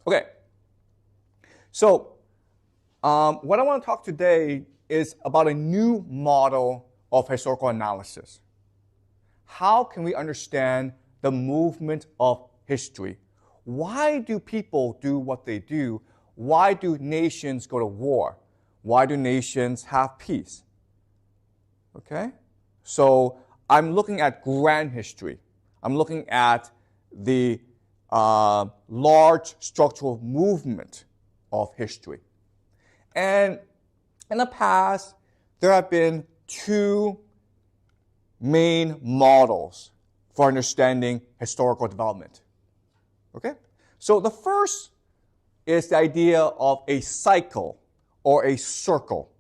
Okay, so what I want to talk today is about a new model of historical analysis. How can we understand the movement of history? Why do people do what they do? Why do nations go to war? Why do nations have peace? Okay, so I'm looking at grand history. I'm looking at the large structural movement of history. And in the past, there have been two main models for understanding historical development. Okay? So the first is the idea of a cycle or a circle.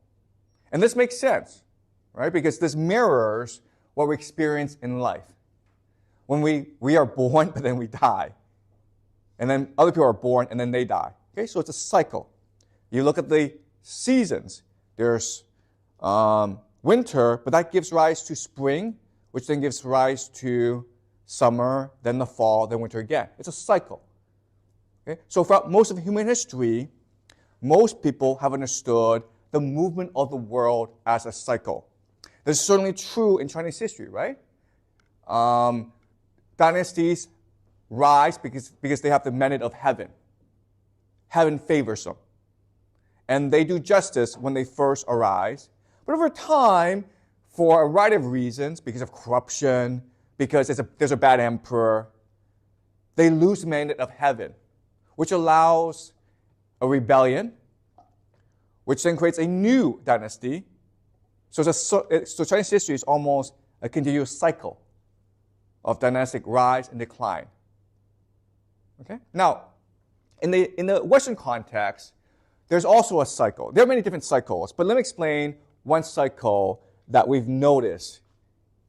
And this makes sense, right? Because this mirrors what we experience in life. When we are born, but then we die. And then other people are born, and then they die. Okay, so it's a cycle. You look at the seasons. There's winter, but that gives rise to spring, which then gives rise to summer, then the fall, then winter again. It's a cycle. Okay? So throughout most of human history, most people have understood the movement of the world as a cycle. This is certainly true in Chinese history, right? Dynasties rise because they have the mandate of heaven. Heaven favors them. And they do justice when they first arise. But over time, for a variety of reasons, because of corruption, because there's a bad emperor, they lose the mandate of heaven, which allows a rebellion, which then creates a new dynasty. So Chinese history is almost a continuous cycle of dynastic rise and decline. Okay? Now, in the Western context, there's also a cycle. There are many different cycles, but let me explain one cycle that we've noticed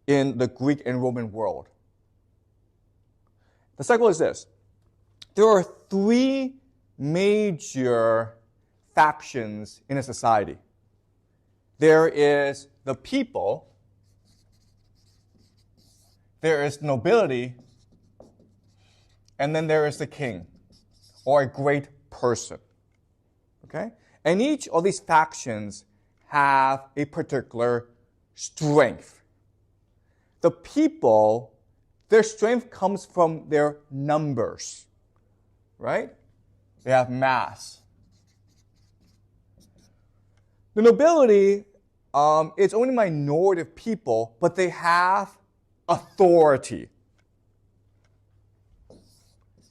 in the Greek and Roman world. The cycle is this. There are three major factions in a society. There is the people, there is nobility, and then there is the king, or a great person. Okay? And each of these factions have a particular strength. The people, their strength comes from their numbers, right? They have mass. The nobility, it's only a minority of people, but they have authority.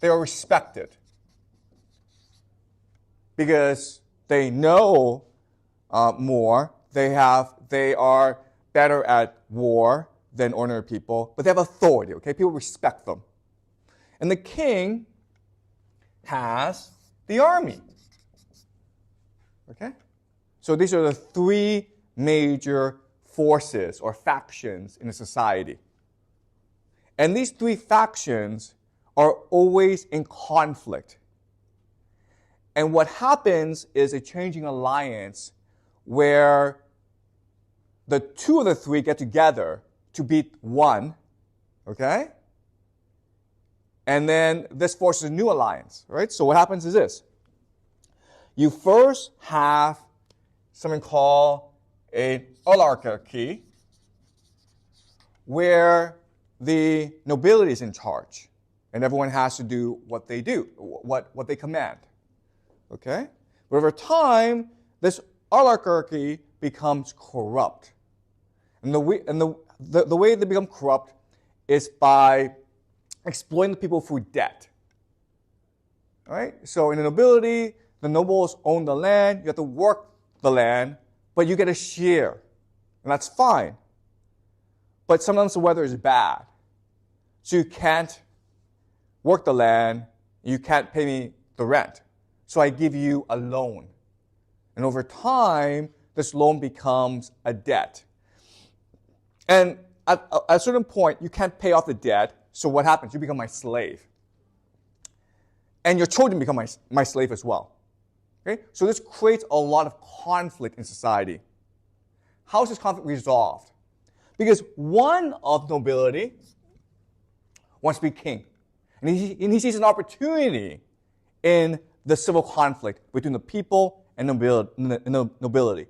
They are respected because they know more. They are better at war than ordinary people, but they have authority. Okay, people respect them. And the king has the army. Okay, so these are the three major forces or factions in a society. And these three factions are always in conflict. And what happens is a changing alliance where the two of the three get together to beat one, okay? And then this forces a new alliance, right? So what happens is this. You first have something called an oligarchy, where the nobility is in charge, and everyone has to do what they do, what they command. Okay? But over time, this oligarchy becomes corrupt. And the way they become corrupt is by exploiting the people through debt. All right? So in the nobility, the nobles own the land, you have to work the land, but you get a share. And that's fine. But sometimes the weather is bad. So you can't work the land, you can't pay me the rent. So I give you a loan. And over time, this loan becomes a debt. And at a certain point, you can't pay off the debt, so what happens? You become my slave. And your children become my slave as well. Okay? So this creates a lot of conflict in society. How is this conflict resolved? Because one of nobility wants to be king. And he sees an opportunity in the civil conflict between the people and nobility.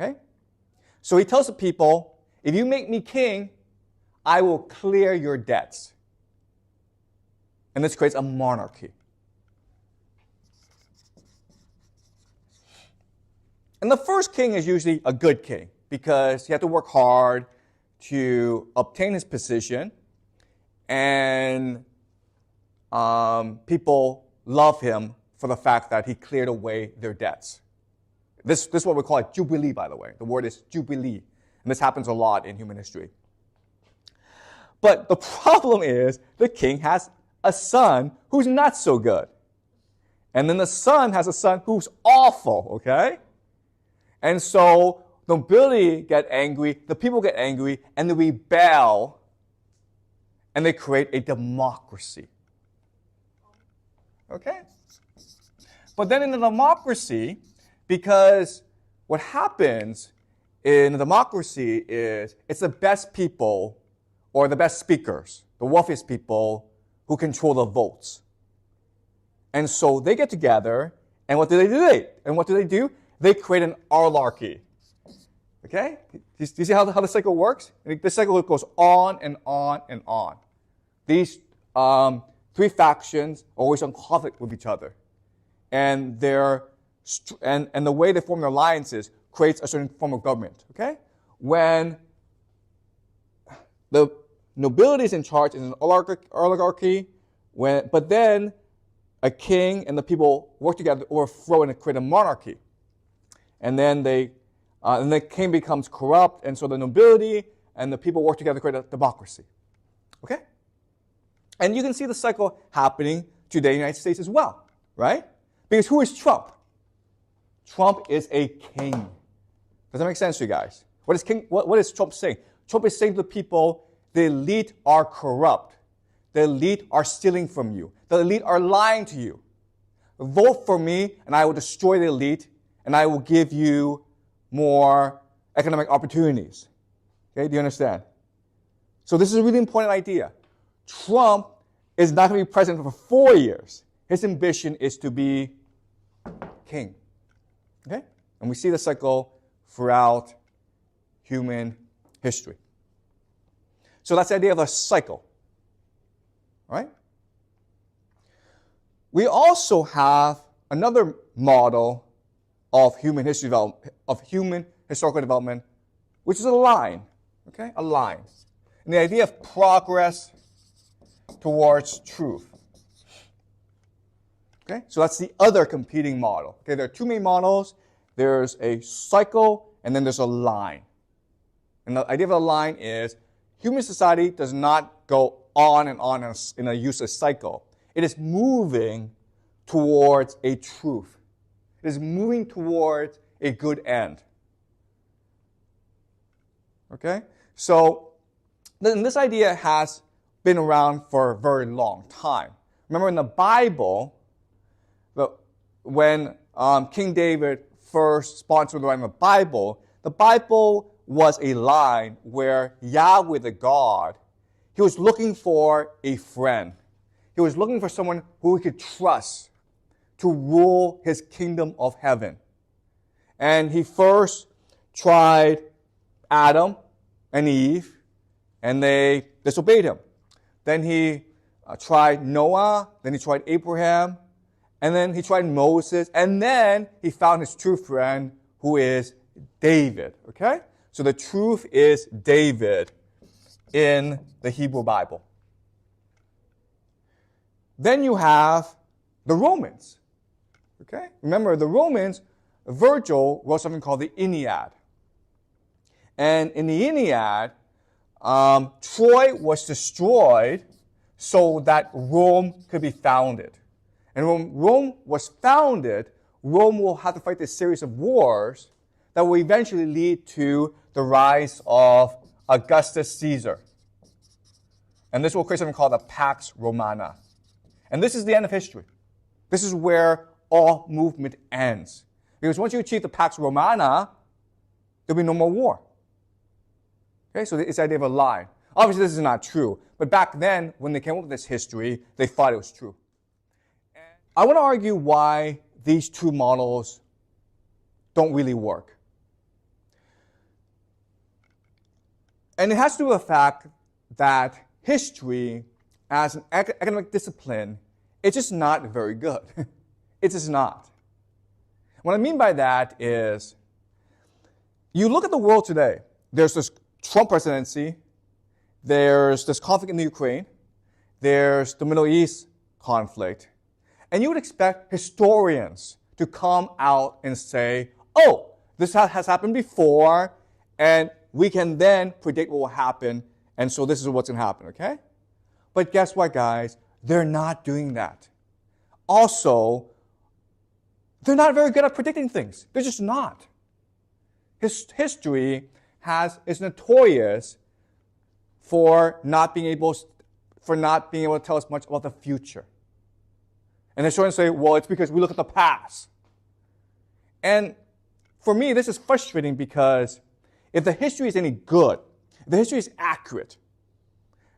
Okay? So he tells the people, if you make me king, I will clear your debts. And this creates a monarchy. And the first king is usually a good king because he had to work hard to obtain his position, and people love him for the fact that he cleared away their debts. This is what we call a jubilee, by the way. The word is jubilee, and this happens a lot in human history. But the problem is the king has a son who's not so good. And then the son has a son who's awful, okay? And so nobility get angry, the people get angry, and they rebel, and they create a democracy. Okay? But then in the democracy, because what happens in a democracy is it's the best people or the best speakers, the wealthiest people who control the votes. And so they get together, and what do they do? They create an oligarchy. Okay? Do you see how the cycle works? This cycle goes on and on and on. These three factions are always in conflict with each other. And and the way they form their alliances creates a certain form of government. Okay? When the nobility is in charge in an oligarchy, but then a king and the people work together to overthrow and create a monarchy. And then the king becomes corrupt, and so the nobility and the people work together to create a democracy. Okay? And you can see the cycle happening today in the United States as well, right? Because who is Trump? Trump is a king. Does that make sense to you guys? What is Trump saying? Trump is saying to the people, the elite are corrupt. The elite are stealing from you. The elite are lying to you. Vote for me, and I will destroy the elite, and I will give you more economic opportunities. Okay, do you understand? So this is a really important idea. Trump is not going to be president for 4 years. His ambition is to be king. Okay? And we see the cycle throughout human history. So that's the idea of a cycle. Right? We also have another model of human history development, of human historical development, which is a line. Okay? A line. And the idea of progress towards truth. Okay? So that's the other competing model. Okay, there are two main models. There's a cycle, and then there's a line. And the idea of a line is human society does not go on and on in a useless cycle. It is moving towards a truth. It is moving towards a good end. Okay? So then this idea has been around for a very long time. Remember in the Bible, when King David first sponsored the writing of the Bible was a line where Yahweh the God, he was looking for a friend. He was looking for someone who he could trust to rule his kingdom of heaven. And he first tried Adam and Eve, and they disobeyed him. Then he tried Noah, then he tried Abraham, and then he tried Moses, and then he found his true friend, who is David. Okay? So the truth is David in the Hebrew Bible. Then you have the Romans. Okay? Remember, the Romans, Virgil wrote something called the Aeneid. And in the Aeneid, Troy was destroyed so that Rome could be founded. And when Rome was founded, Rome will have to fight this series of wars that will eventually lead to the rise of Augustus Caesar. And this will create something called the Pax Romana. And this is the end of history. This is where all movement ends. Because once you achieve the Pax Romana, there'll be no more war. Okay, so it's the idea of a line. Obviously, this is not true. But back then, when they came up with this history, they thought it was true. I want to argue why these two models don't really work. And it has to do with the fact that history, as an academic discipline, it's just not very good. It's just not. What I mean by that is, you look at the world today, there's this Trump presidency, there's this conflict in the Ukraine, there's the Middle East conflict, and you would expect historians to come out and say, oh, this has happened before, and we can then predict what will happen, and so this is what's going to happen, okay? But guess what, guys? They're not doing that. Also, they're not very good at predicting things. They're just not. History is notorious for not being able to tell us much about the future. And historians say, well, it's because we look at the past. And for me, this is frustrating because if the history is any good, if the history is accurate,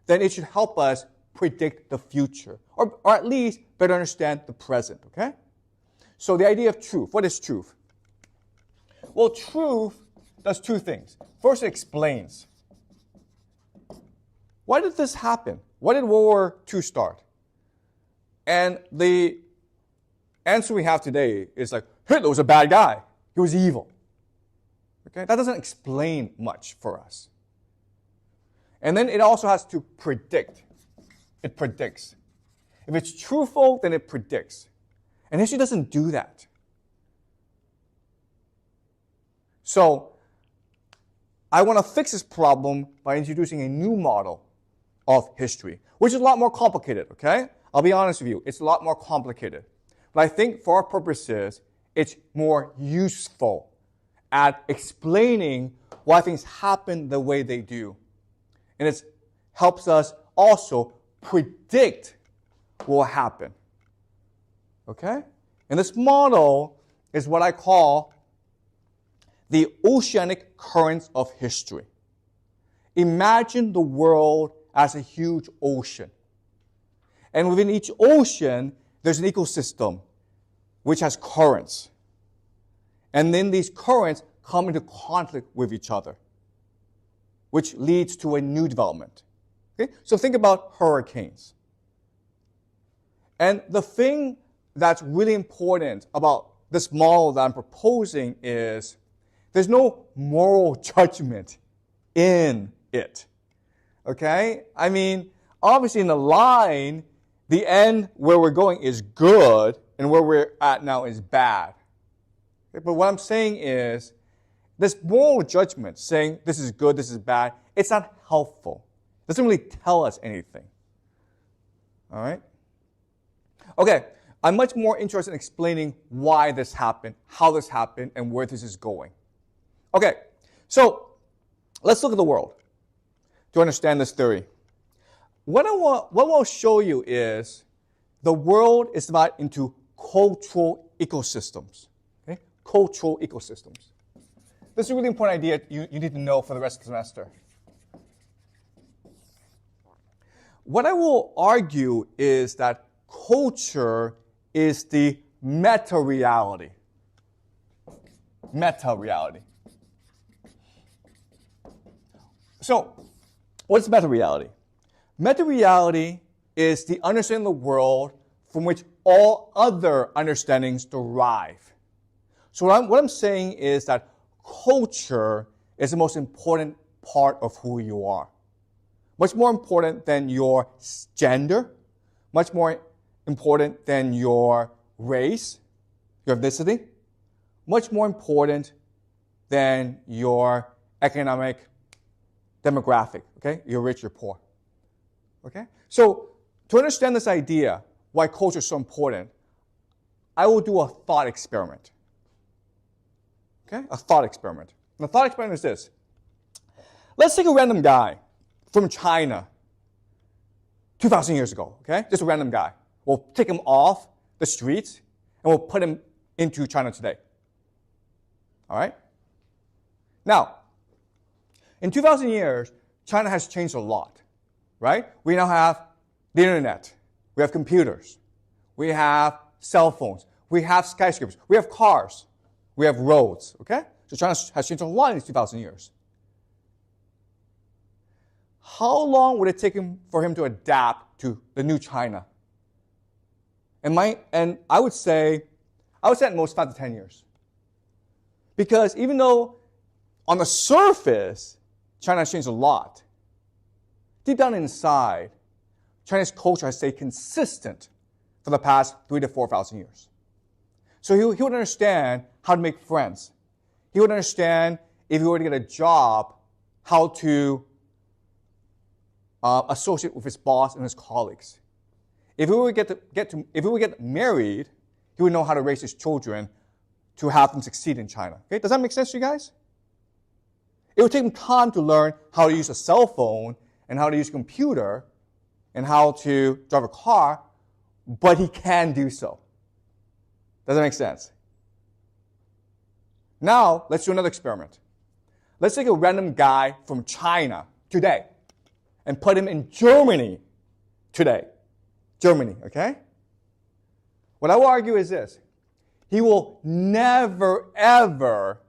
then it should help us predict the future, or at least better understand the present, okay? So the idea of truth, what is truth? Well, truth does two things. First, it explains. Why did this happen? Why did World War II start? And the answer we have today is like, Hitler was a bad guy. He was evil. Okay? That doesn't explain much for us. And then it also has to predict. It predicts. If it's truthful, then it predicts. And history doesn't do that. So, I want to fix this problem by introducing a new model of history, which is a lot more complicated, okay? I'll be honest with you, it's a lot more complicated. But I think for our purposes, it's more useful at explaining why things happen the way they do. And it helps us also predict what will happen. Okay? And this model is what I call the oceanic currents of history. Imagine the world as a huge ocean. And within each ocean, there's an ecosystem which has currents. And then these currents come into conflict with each other, which leads to a new development. Okay? So think about hurricanes. And the thing that's really important about this model that I'm proposing is there's no moral judgment in it. Okay? I mean, obviously in the line, the end where we're going is good, and where we're at now is bad. Okay? But what I'm saying is, this moral judgment, saying this is good, this is bad, it's not helpful. It doesn't really tell us anything. All right? Okay, I'm much more interested in explaining why this happened, how this happened, and where this is going. Okay, so let's look at the world to understand this theory. What I'll show you is the world is divided into cultural ecosystems. Okay? Cultural ecosystems. This is a really important idea you need to know for the rest of the semester. What I will argue is that culture is the meta-reality. Meta-reality. So, what's meta-reality? Meta-reality is the understanding of the world from which all other understandings derive. So what I'm saying is that culture is the most important part of who you are. Much more important than your gender, much more important than your race, your ethnicity, much more important than your economic demographic, okay? You're rich, you're poor, okay? So to understand this idea, why culture is so important, I will do a thought experiment, okay? A thought experiment. And the thought experiment is this. Let's take a random guy from China 2,000 years ago, okay? Just a random guy. We'll take him off the streets and we'll put him into China today. All right? Now, in 2,000 years, China has changed a lot, right? We now have the internet. We have computers. We have cell phones. We have skyscrapers. We have cars. We have roads. Okay? So China has changed a lot in these 2,000 years. How long would it take for him to adapt to the new China? And I would say at most 5 to 10 years. Because even though on the surface, China has changed a lot, deep down inside, Chinese culture has stayed consistent for the past 3,000 to 4,000 years. So he would understand how to make friends. He would understand if he were to get a job, how to associate with his boss and his colleagues. If he were to get married, he would know how to raise his children to have them succeed in China. Okay? Does that make sense to you guys? It would take him time to learn how to use a cell phone and how to use a computer and how to drive a car, but he can do so. Does that make sense? Now, let's do another experiment. Let's take a random guy from China today and put him in Germany today. Germany, okay? What I will argue is this. He will never, ever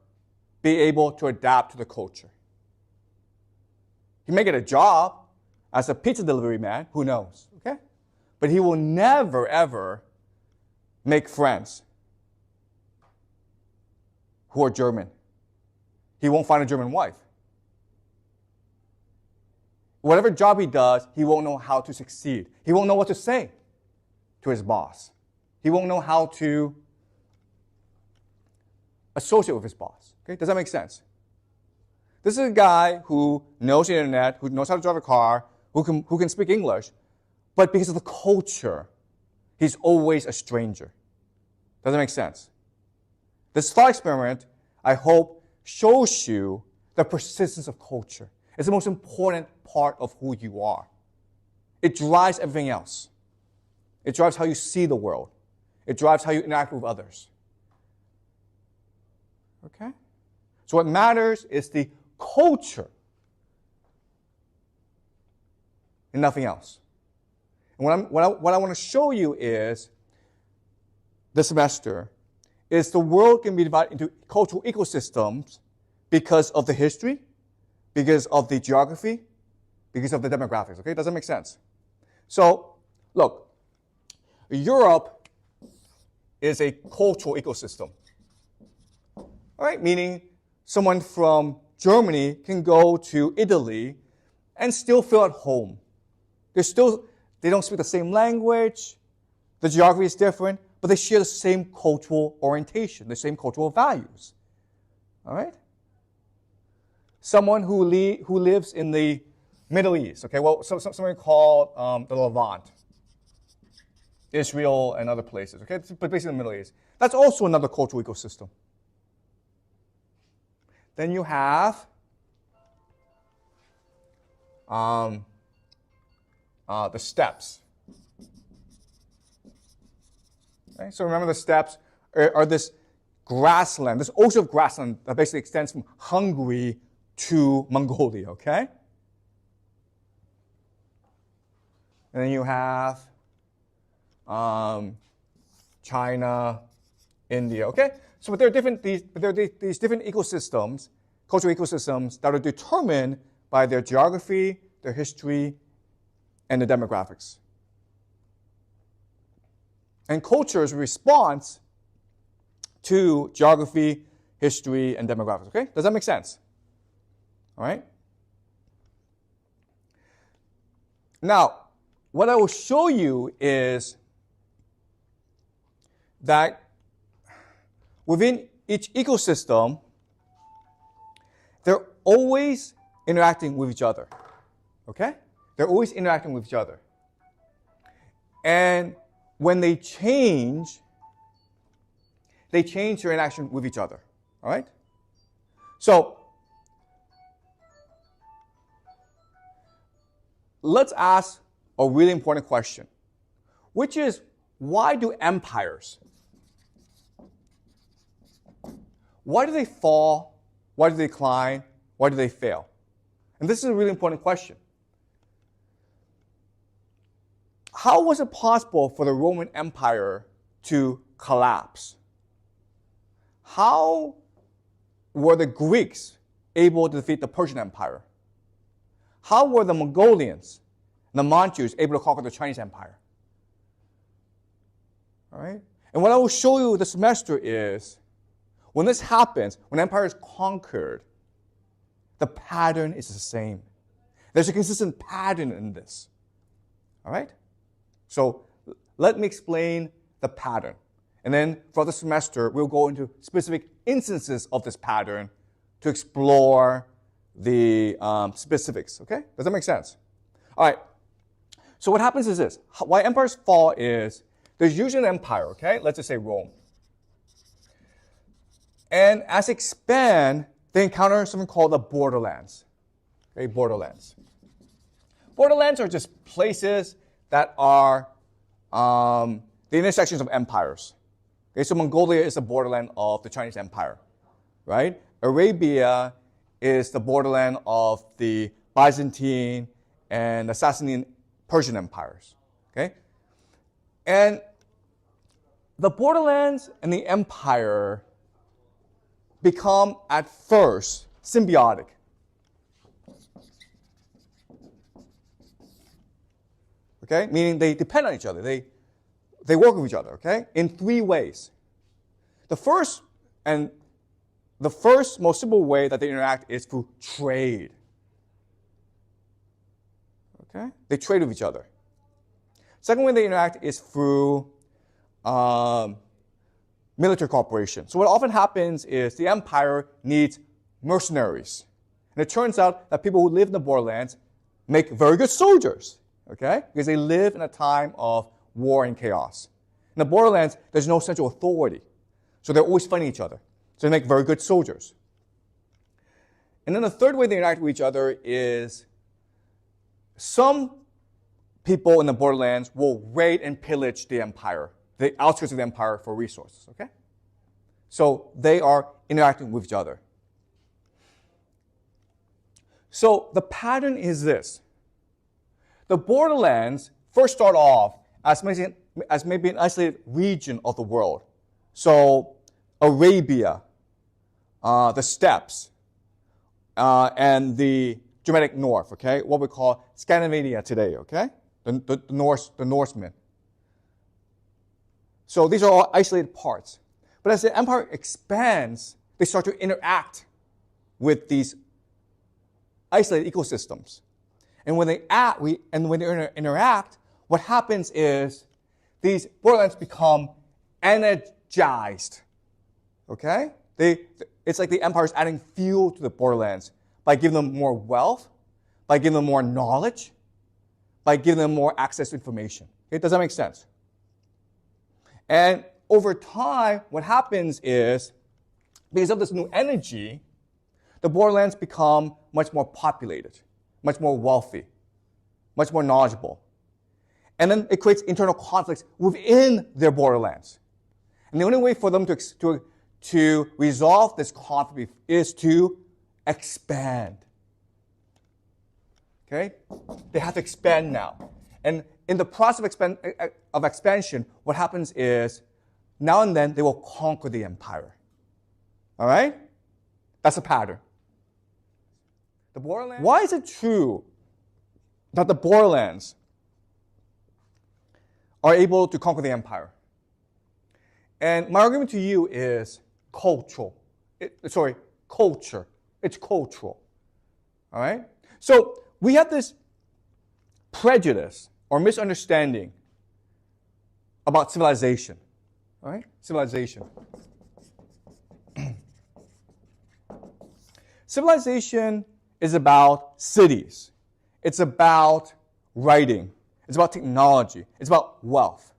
be able to adapt to the culture. He may get a job as a pizza delivery man, who knows, okay? But he will never, ever make friends who are German. He won't find a German wife. Whatever job he does, he won't know how to succeed. He won't know what to say to his boss. He won't know how to associate with his boss. Okay? Does that make sense? This is a guy who knows the internet, who knows how to drive a car, who can speak English, but because of the culture, he's always a stranger. Does that make sense? This thought experiment, I hope, shows you the persistence of culture. It's the most important part of who you are. It drives everything else. It drives how you see the world. It drives how you interact with others. Okay? So what matters is the culture and nothing else. And what I want to show you is, this semester, is the world can be divided into cultural ecosystems because of the history, because of the geography, because of the demographics. Okay, does that make sense? So, look, Europe is a cultural ecosystem. All right, meaning someone from Germany can go to Italy and still feel at home. They don't speak the same language, the geography is different, but they share the same cultural orientation, the same cultural values. All right? Someone who lives in the Middle East, okay, well, something called the Levant, Israel and other places, okay, but basically the Middle East. That's also another cultural ecosystem. Then you have the steppes. Okay? So remember, the steppes are this grassland, this ocean of grassland that basically extends from Hungary to Mongolia, okay? And then you have China, India, okay? So but there are these different ecosystems, cultural ecosystems, that are determined by their geography, their history, and the demographics. And culture is a response to geography, history, and demographics, okay? Does that make sense? All right? Now, what I will show you is that within each ecosystem, they're always interacting with each other, okay? They're always interacting with each other. And when they change their interaction with each other, all right? So, let's ask a really important question, which is, why do empires, why do they fall? Why do they decline? Why do they fail? And this is a really important question. How was it possible for the Roman Empire to collapse? How were the Greeks able to defeat the Persian Empire? How were the Mongolians and the Manchus able to conquer the Chinese Empire? All right? And what I will show you this semester is, when this happens, when empire is conquered, the pattern is the same. There's a consistent pattern in this. All right? So let me explain the pattern. And then for the semester, we'll go into specific instances of this pattern to explore the specifics. Okay? Does that make sense? All right. So what happens is this. Why empires fall is, there's usually an empire, okay? Let's just say Rome. And as they expand, they encounter something called the borderlands. Okay, borderlands. Borderlands are just places that are the intersections of empires. Okay, so Mongolia is the borderland of the Chinese Empire, right? Arabia is the borderland of the Byzantine and the Sasanian Persian empires, okay? And the borderlands and the empire become, at first, symbiotic. Okay? Meaning they depend on each other. They work with each other, okay? In three ways. The first most simple way that they interact is through trade. Okay? They trade with each other. Second way they interact is through military cooperation. So what often happens is the empire needs mercenaries. And it turns out that people who live in the borderlands make very good soldiers, okay? Because they live in a time of war and chaos. In the borderlands, there's no central authority. So they're always fighting each other. So they make very good soldiers. And then the third way they interact with each other is some people in the borderlands will raid and pillage the empire, the outskirts of the empire, for resources, okay? So they are interacting with each other. So the pattern is this. The borderlands first start off as maybe an isolated region of the world. So Arabia, the steppes, and the Germanic North, okay? What we call Scandinavia today, okay? The Norsemen. So these are all isolated parts. But as the empire expands, they start to interact with these isolated ecosystems. And when they interact, what happens is these borderlands become energized. Okay? It's like the empire is adding fuel to the borderlands by giving them more wealth, by giving them more knowledge, by giving them more access to information. Okay? Does that make sense? And over time, what happens is, because of this new energy, the borderlands become much more populated, much more wealthy, much more knowledgeable. And then it creates internal conflicts within their borderlands. And the only way for them to resolve this conflict is to expand. Okay? They have to expand now. And in the process of expansion, what happens is, now and then, they will conquer the empire. All right? That's a pattern. The borderlands. Why is it true that the borderlands are able to conquer the empire? And my argument to you is cultural. Culture. It's cultural. All right? So we have this prejudice or misunderstanding about civilization. All right? Civilization. Civilization is about cities. It's about writing. It's about technology. It's about wealth.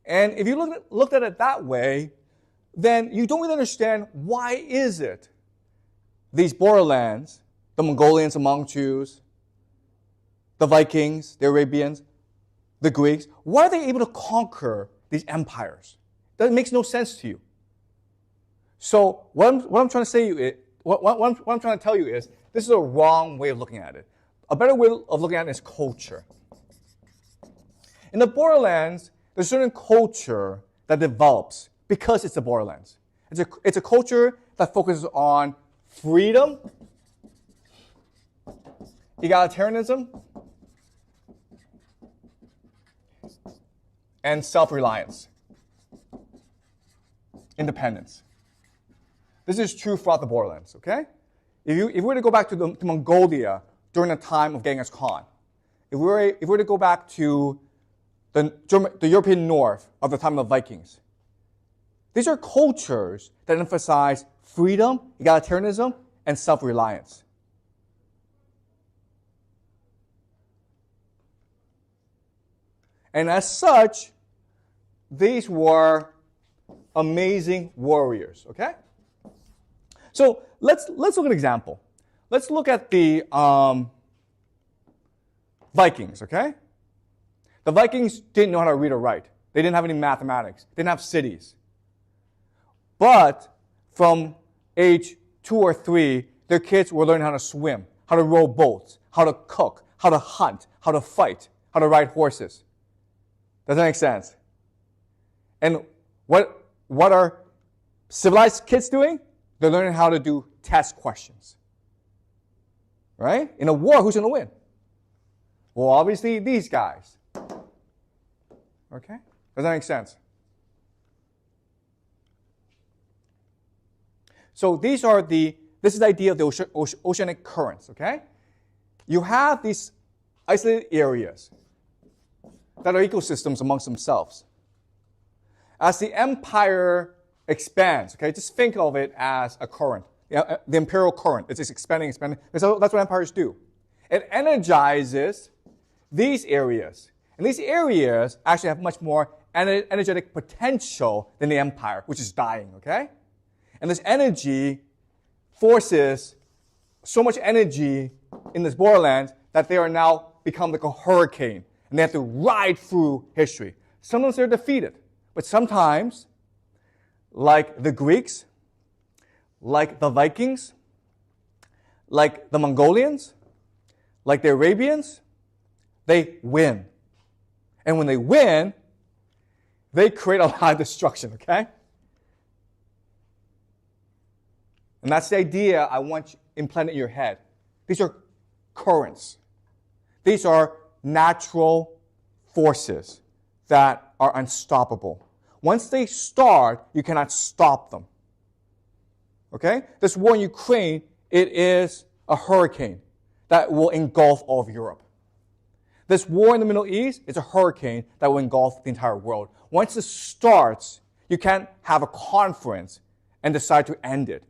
And if you looked at it that way, then you don't really understand why is it these borderlands, the Mongolians, the Manchus, the Vikings, the Arabians, the Greeks, why are they able to conquer these empires? That makes no sense to you. So what I'm trying to say you is, what I'm trying to tell you is, this is a wrong way of looking at it. A better way of looking at it is culture. In the borderlands, there's a certain culture that develops because it's the borderlands. It's a culture that focuses on freedom, egalitarianism, and self-reliance, independence. This is true throughout the borderlands, okay? If we were to go back to Mongolia during the time of Genghis Khan, if we were to go back to the European North of the time of the Vikings, these are cultures that emphasize freedom, egalitarianism, and self-reliance. And as such, these were amazing warriors, okay? So let's look at an example. Let's look at the Vikings, okay? The Vikings didn't know how to read or write. They didn't have any mathematics. They didn't have cities. But from age 2 or 3, their kids were learning how to swim, how to row boats, how to cook, how to hunt, how to fight, how to ride horses. Does that make sense? And what are civilized kids doing? They're learning how to do test questions. Right? In a war, who's going to win? Well, obviously, these guys. Okay? Does that make sense? So this is the idea of the oceanic currents, okay? You have these isolated areas that are ecosystems amongst themselves. As the empire expands, okay, just think of it as a current, the imperial current. It's just expanding. So that's what empires do. It energizes these areas. And these areas actually have much more energetic potential than the empire, which is dying, okay? And this energy forces so much energy in this borderlands that they are now become like a hurricane. And they have to ride through history. Sometimes they're defeated. But sometimes, like the Greeks, like the Vikings, like the Mongolians, like the Arabians, they win. And when they win, they create a lot of destruction, okay? And that's the idea I want you implanted in your head. These are currents. These are natural forces that are unstoppable. Once they start, you cannot stop them. Okay? This war in Ukraine, it is a hurricane that will engulf all of Europe. This war in the Middle East is a hurricane that will engulf the entire world. Once this starts, you can't have a conference and decide to end it.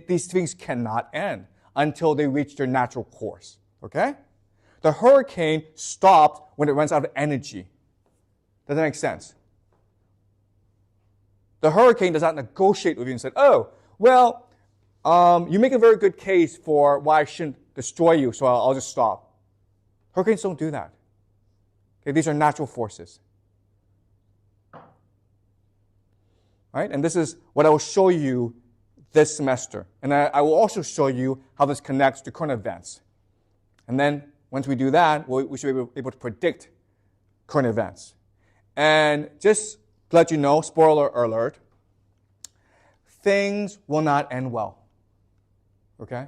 These things cannot end until they reach their natural course. Okay? The hurricane stops when it runs out of energy. Does that make sense? The hurricane does not negotiate with you and say, oh, well, you make a very good case for why I shouldn't destroy you, so I'll just stop. Hurricanes don't do that. Okay, these are natural forces. Right? And this is what I will show you this semester. And I will also show you how this connects to current events. And then once we do that, we should be able to predict current events. And just to let you know, spoiler alert, things will not end well. Okay?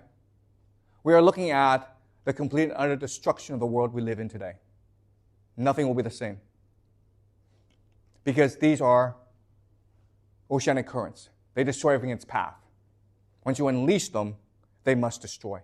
We are looking at the complete and utter destruction of the world we live in today. Nothing will be the same. Because these are oceanic currents. They destroy everything in its path. Once you unleash them, they must destroy.